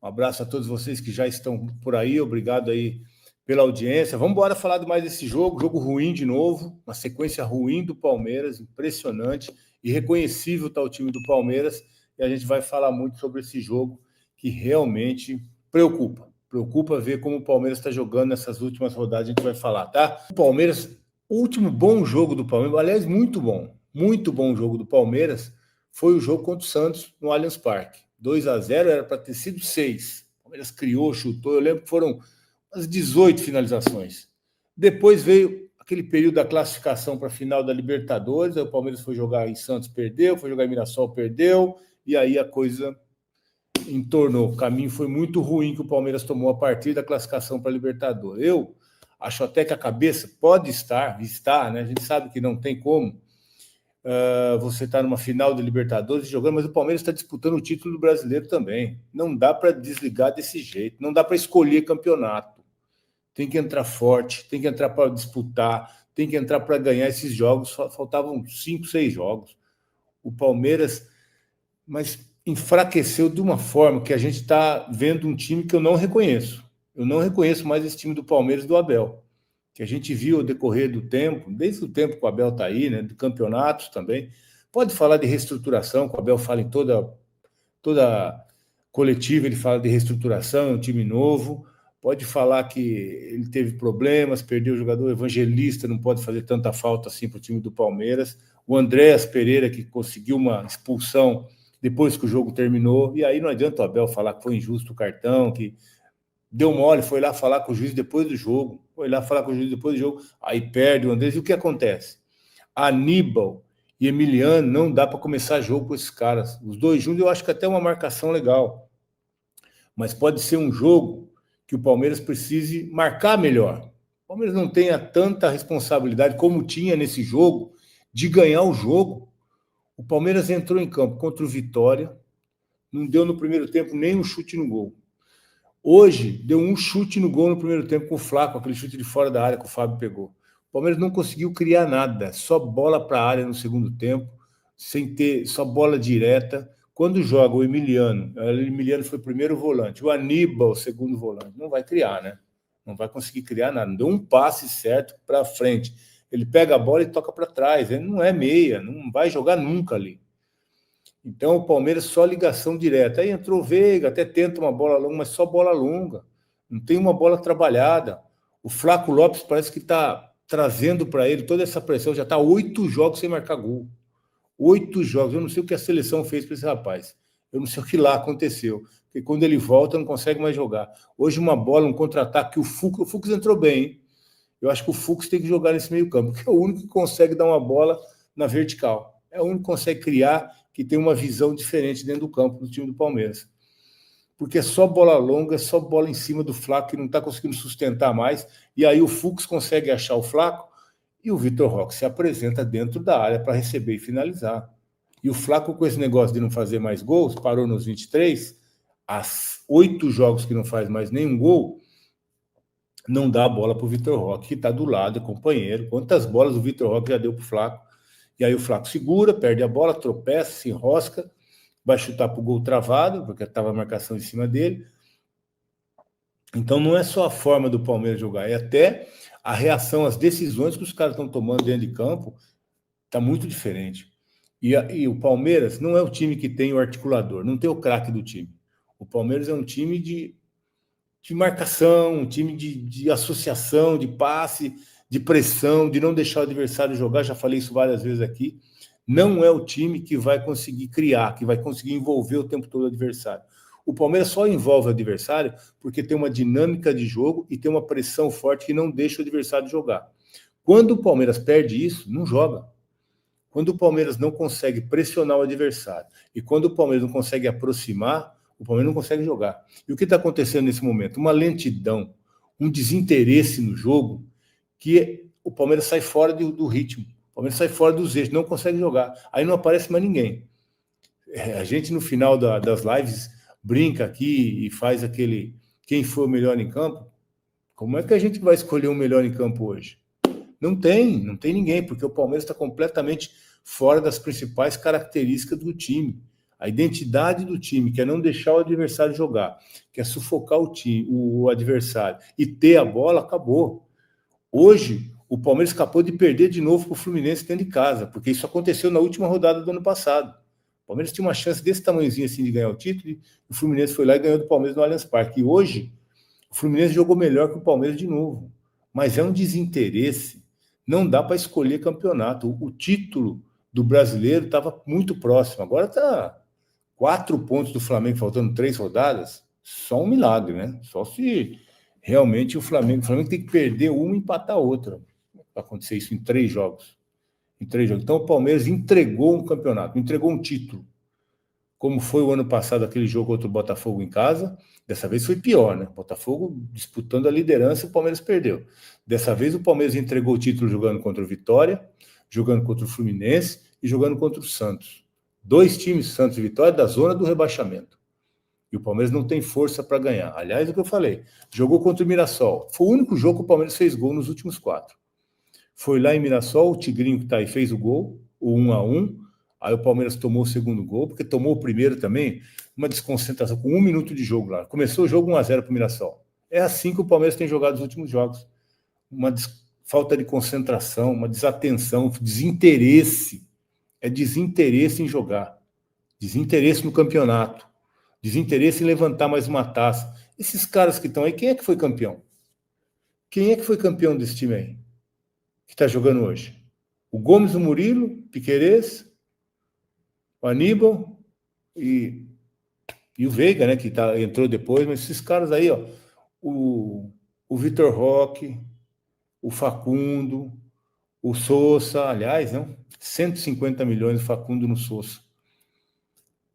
Um abraço a todos vocês que já estão por aí. Obrigado aí pela audiência. Vamos embora falar mais desse jogo. Jogo ruim de novo. Uma sequência ruim do Palmeiras. Impressionante. Irreconhecível está o time do Palmeiras. E a gente vai falar muito sobre esse jogo que realmente preocupa. Preocupa ver como o Palmeiras está jogando nessas últimas rodadas. A gente vai falar, tá? O Palmeiras, o último bom jogo do Palmeiras, aliás, muito bom jogo do Palmeiras, foi o jogo contra o Santos no Allianz Parque. 2-0, era para ter sido 6. O Palmeiras criou, chutou. Eu lembro que foram umas 18 finalizações. Depois veio aquele período da classificação para a final da Libertadores. Aí o Palmeiras foi jogar em Santos, perdeu. Foi jogar em Mirassol, perdeu. E aí a coisa entornou. O caminho foi muito ruim que o Palmeiras tomou a partir da classificação para a Libertadores. Eu acho até que a cabeça pode estar, né? A gente sabe que não tem como. Você está numa final de Libertadores jogando, mas o Palmeiras está disputando o título do brasileiro também. Não dá para desligar desse jeito, não dá para escolher campeonato. Tem que entrar forte, tem que entrar para disputar, tem que entrar para ganhar esses jogos. Faltavam 5, 6 jogos. O Palmeiras, mas enfraqueceu de uma forma que a gente está vendo um time que eu não reconheço. Eu não reconheço mais esse time do Palmeiras do Abel, que a gente viu ao decorrer do tempo, desde o tempo que o Abel está aí, né, de campeonatos também. Pode falar de reestruturação, que o Abel fala em toda coletiva, ele fala de reestruturação, é um time novo. Pode falar que ele teve problemas, perdeu o jogador Evangelista, não pode fazer tanta falta assim para o time do Palmeiras. O Andréas Pereira, que conseguiu uma expulsão depois que o jogo terminou, e aí não adianta o Abel falar que foi injusto o cartão, que deu mole, foi lá falar com o juiz depois do jogo, aí perde o Andrés, e o que acontece? Aníbal e Emiliano, não dá para começar jogo com esses caras. Os dois juntos, eu acho que até uma marcação legal, mas pode ser um jogo que o Palmeiras precise marcar melhor. O Palmeiras não tenha tanta responsabilidade como tinha nesse jogo de ganhar o jogo. O Palmeiras entrou em campo contra o Vitória, não deu no primeiro tempo nem um chute no gol. Hoje, deu um chute no gol no primeiro tempo com o Flaco, aquele chute de fora da área que o Fábio pegou. O Palmeiras não conseguiu criar nada, só bola para a área no segundo tempo, sem ter só bola direta. Quando joga o Emiliano foi o primeiro volante, o Aníbal, o segundo volante, não vai criar, né? Não vai conseguir criar nada. Não deu um passe certo para frente. Ele pega a bola e toca para trás. Ele não é meia, não vai jogar nunca ali. Então, o Palmeiras só ligação direta. Aí entrou o Veiga, até tenta uma bola longa, mas só bola longa. Não tem uma bola trabalhada. O Flaco Lopes parece que está trazendo para ele toda essa pressão. Já está 8 jogos sem marcar gol. 8 jogos. Eu não sei o que a seleção fez para esse rapaz. Eu não sei o que lá aconteceu. Porque quando ele volta, não consegue mais jogar. Hoje, uma bola, um contra-ataque, o Fux entrou bem, hein? Eu acho que o Fux tem que jogar nesse meio campo, porque é o único que consegue dar uma bola na vertical. É o único que consegue criar, que tem uma visão diferente dentro do campo do time do Palmeiras. Porque é só bola longa, é só bola em cima do Flaco, que não está conseguindo sustentar mais, e aí o Fux consegue achar o Flaco, e o Vitor Roque se apresenta dentro da área para receber e finalizar. E o Flaco, com esse negócio de não fazer mais gols, parou nos 23, há 8 jogos que não faz mais nenhum gol, não dá a bola para o Vitor Roque, que está do lado, é companheiro. Quantas bolas o Vitor Roque já deu para o Flaco? E aí o Flaco segura, perde a bola, tropeça, se enrosca, vai chutar para o gol travado, porque estava a marcação em cima dele. Então não é só a forma do Palmeiras jogar, é até a reação, as decisões que os caras estão tomando dentro de campo, está muito diferente. E o Palmeiras não é o time que tem o articulador, não tem o craque do time. O Palmeiras é um time de marcação, um time de associação, de passe, de pressão, de não deixar o adversário jogar. Já falei isso várias vezes aqui. Não é o time que vai conseguir criar, que vai conseguir envolver o tempo todo o adversário. O Palmeiras só envolve o adversário porque tem uma dinâmica de jogo e tem uma pressão forte que não deixa o adversário jogar. Quando o Palmeiras perde isso, não joga. Quando o Palmeiras não consegue pressionar o adversário e quando o Palmeiras não consegue aproximar, o Palmeiras não consegue jogar. E o que está acontecendo nesse momento? Uma lentidão, um desinteresse no jogo, que o Palmeiras sai fora do ritmo. O Palmeiras sai fora dos eixos, não consegue jogar. Aí não aparece mais ninguém. A gente, no final das lives, brinca aqui e faz aquele quem foi o melhor em campo. Como é que a gente vai escolher o melhor em campo hoje? Não tem ninguém, porque o Palmeiras está completamente fora das principais características do time. A identidade do time, que é não deixar o adversário jogar, que é sufocar o adversário e ter a bola, acabou. Hoje, o Palmeiras acabou de perder de novo para o Fluminense dentro de casa, porque isso aconteceu na última rodada do ano passado. O Palmeiras tinha uma chance desse tamanhozinho assim de ganhar o título, e o Fluminense foi lá e ganhou do Palmeiras no Allianz Parque. E hoje, o Fluminense jogou melhor que o Palmeiras de novo. Mas é um desinteresse. Não dá para escolher campeonato. O título do brasileiro estava muito próximo. Agora está 4 pontos do Flamengo, faltando 3 rodadas. Só um milagre, né? Só se realmente o Flamengo tem que perder uma e empatar outra. Para acontecer isso em 3 jogos. Então o Palmeiras entregou um campeonato, entregou um título. Como foi o ano passado, aquele jogo contra o Botafogo em casa. Dessa vez foi pior, né? Botafogo disputando a liderança e o Palmeiras perdeu. Dessa vez o Palmeiras entregou o título jogando contra o Vitória, jogando contra o Fluminense e jogando contra o Santos. 2 times, Santos e Vitória, da zona do rebaixamento. E o Palmeiras não tem força para ganhar. Aliás, é o que eu falei. Jogou contra o Mirassol. Foi o único jogo que o Palmeiras fez gol nos últimos 4. Foi lá em Mirassol, o Tigrinho que está aí fez o gol, o 1-1. Aí o Palmeiras tomou o segundo gol, porque tomou o primeiro também, uma desconcentração, com 1 minuto de jogo lá. Começou o jogo 1-0 para o Mirassol. É assim que o Palmeiras tem jogado nos últimos jogos. Uma falta de concentração, uma desatenção, desinteresse. É desinteresse em jogar. Desinteresse no campeonato. Desinteresse em levantar mais uma taça. Esses caras que estão aí, quem é que foi campeão? Quem é que foi campeão desse time aí? Que está jogando hoje? O Gomes, o Murilo, Piquerez, o Aníbal e o Veiga, né, que entrou depois, mas esses caras aí, ó, o Vitor Roque, o Facundo, o Sousa, aliás, não, 150 milhões o Facundo no Sousa.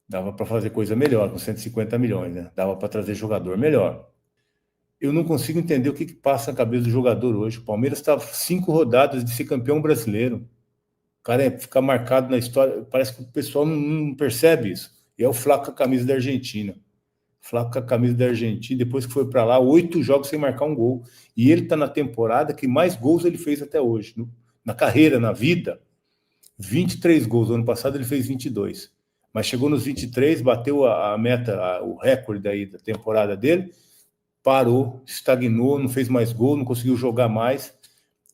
Dava para fazer coisa melhor com 150 milhões, né? Dava para trazer jogador melhor. Eu não consigo entender o que passa na cabeça do jogador hoje. O Palmeiras está 5 rodadas de ser campeão brasileiro. O cara fica marcado na história. Parece que o pessoal não percebe isso. E é o Flaco com a camisa da Argentina. Flaco com a camisa da Argentina, depois que foi para lá, 8 jogos sem marcar um gol. E ele está na temporada que mais gols ele fez até hoje. Na carreira, na vida, 23 gols. No ano passado ele fez 22. Mas chegou nos 23, bateu a meta, o recorde aí da temporada dele, parou, estagnou, não fez mais gol, não conseguiu jogar mais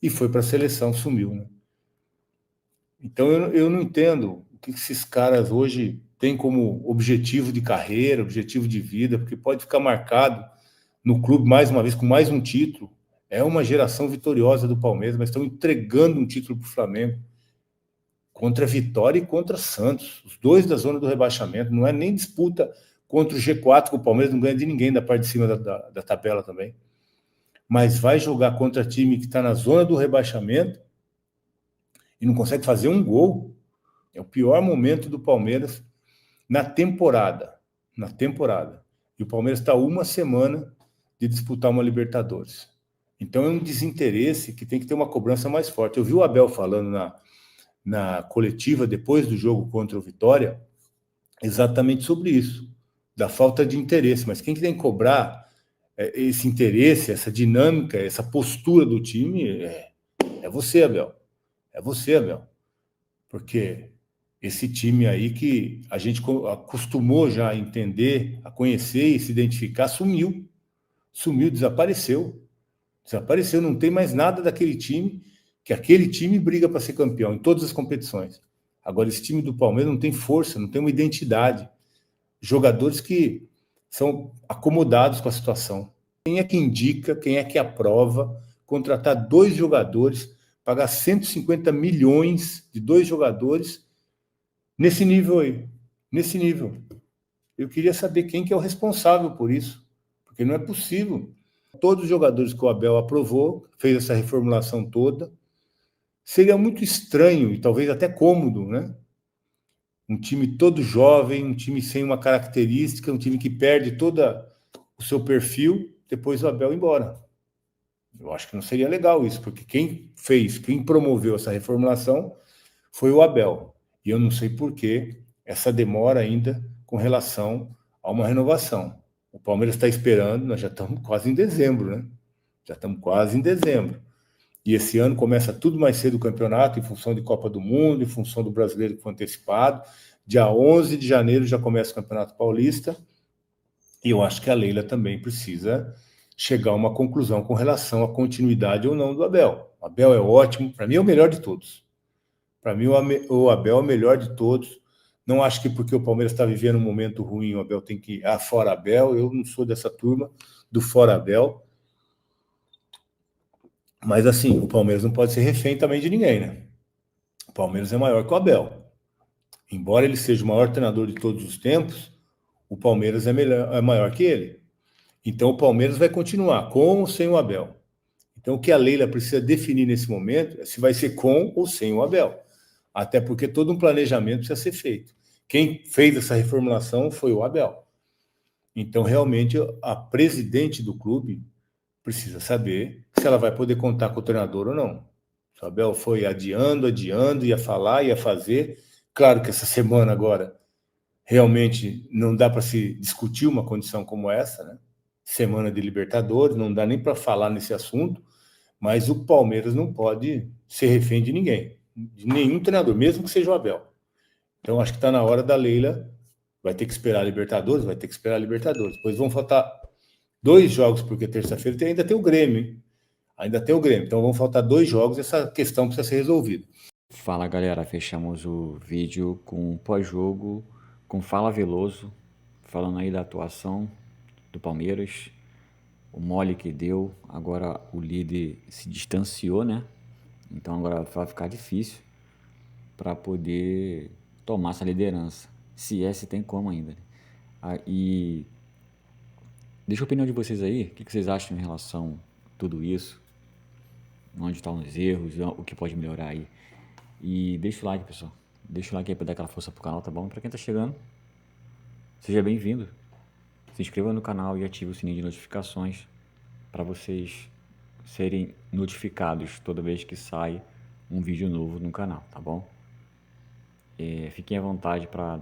e foi para a seleção, sumiu, né? Então eu não entendo o que esses caras hoje têm como objetivo de carreira, objetivo de vida, porque pode ficar marcado no clube mais uma vez com mais um título. É uma geração vitoriosa do Palmeiras, mas estão entregando um título para o Flamengo contra Vitória e contra Santos, os 2 da zona do rebaixamento. Não é nem disputa contra o G4, que o Palmeiras não ganha de ninguém da parte de cima da tabela também. Mas vai jogar contra time que está na zona do rebaixamento e não consegue fazer um gol. É o pior momento do Palmeiras na temporada. Na temporada. E o Palmeiras está 1 semana de disputar uma Libertadores. Então é um desinteresse que tem que ter uma cobrança mais forte. Eu vi o Abel falando na coletiva depois do jogo contra o Vitória exatamente sobre isso, da falta de interesse. Mas quem tem que cobrar esse interesse, essa dinâmica, essa postura do time é você, Abel. É você, Abel. Porque esse time aí que a gente acostumou já a entender, a conhecer e se identificar, sumiu, desapareceu, não tem mais nada daquele time, que aquele time briga para ser campeão em todas as competições. Agora, esse time do Palmeiras não tem força, não tem uma identidade. Jogadores que são acomodados com a situação. Quem é que indica, quem é que aprova contratar 2 jogadores, pagar 150 milhões de 2 jogadores nesse nível aí? Nesse nível. Eu queria saber quem que é o responsável por isso, porque não é possível. Todos os jogadores que o Abel aprovou, fez essa reformulação toda, seria muito estranho e talvez até cômodo, né? Um time todo jovem, um time sem uma característica, um time que perde todo o seu perfil, depois o Abel ir embora. Eu acho que não seria legal isso, porque quem promoveu essa reformulação foi o Abel. E eu não sei por que essa demora ainda com relação a uma renovação. O Palmeiras está esperando, nós já estamos quase em dezembro, né? Já estamos quase em dezembro. E esse ano começa tudo mais cedo o campeonato, em função de Copa do Mundo, em função do brasileiro que foi antecipado. Dia 11 de janeiro já começa o Campeonato Paulista, e eu acho que a Leila também precisa chegar a uma conclusão com relação à continuidade ou não do Abel. O Abel é ótimo, para mim é o melhor de todos. Para mim o Abel é o melhor de todos. Não acho que porque o Palmeiras está vivendo um momento ruim, o Abel tem que ir fora Abel. Eu não sou dessa turma do fora Abel. Mas assim, o Palmeiras não pode ser refém também de ninguém, né? O Palmeiras é maior que o Abel. Embora ele seja o maior treinador de todos os tempos, o Palmeiras é maior que ele. Então o Palmeiras vai continuar com ou sem o Abel. Então o que a Leila precisa definir nesse momento é se vai ser com ou sem o Abel. Até porque todo um planejamento precisa ser feito. Quem fez essa reformulação foi o Abel. Então realmente a presidente do clube precisa saber se ela vai poder contar com o treinador ou não. O Abel foi adiando, ia falar, ia fazer. Claro que essa semana agora realmente não dá para se discutir uma condição como essa, né? Semana de Libertadores, não dá nem para falar nesse assunto, mas o Palmeiras não pode ser refém de ninguém, de nenhum treinador, mesmo que seja o Abel. Então acho que está na hora da Leila, vai ter que esperar a Libertadores, Depois vão faltar 2 jogos, porque terça-feira ainda tem o Grêmio, hein? Ainda tem o Grêmio, então vão faltar 2 jogos, essa questão precisa ser resolvida. Fala galera, fechamos o vídeo com pós-jogo, com Fala Veloso, falando aí da atuação do Palmeiras, o mole que deu, agora o líder se distanciou, né? Então agora vai ficar difícil para poder tomar essa liderança, se é, se tem como ainda. E deixa a opinião de vocês aí, o que vocês acham em relação a tudo isso, onde estão os erros, o que pode melhorar aí. E deixa o like, pessoal. Deixa o like aí pra dar aquela força pro canal, tá bom? Pra quem tá chegando, seja bem-vindo. Se inscreva no canal e ative o sininho de notificações para vocês serem notificados toda vez que sai um vídeo novo no canal, tá bom? Fiquem à vontade para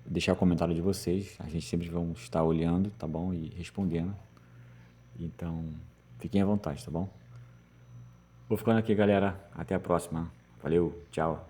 deixar o comentário de vocês. A gente sempre vai estar olhando, tá bom? E respondendo. Então, fiquem à vontade, tá bom? Vou ficando aqui, galera. Até a próxima. Valeu, tchau.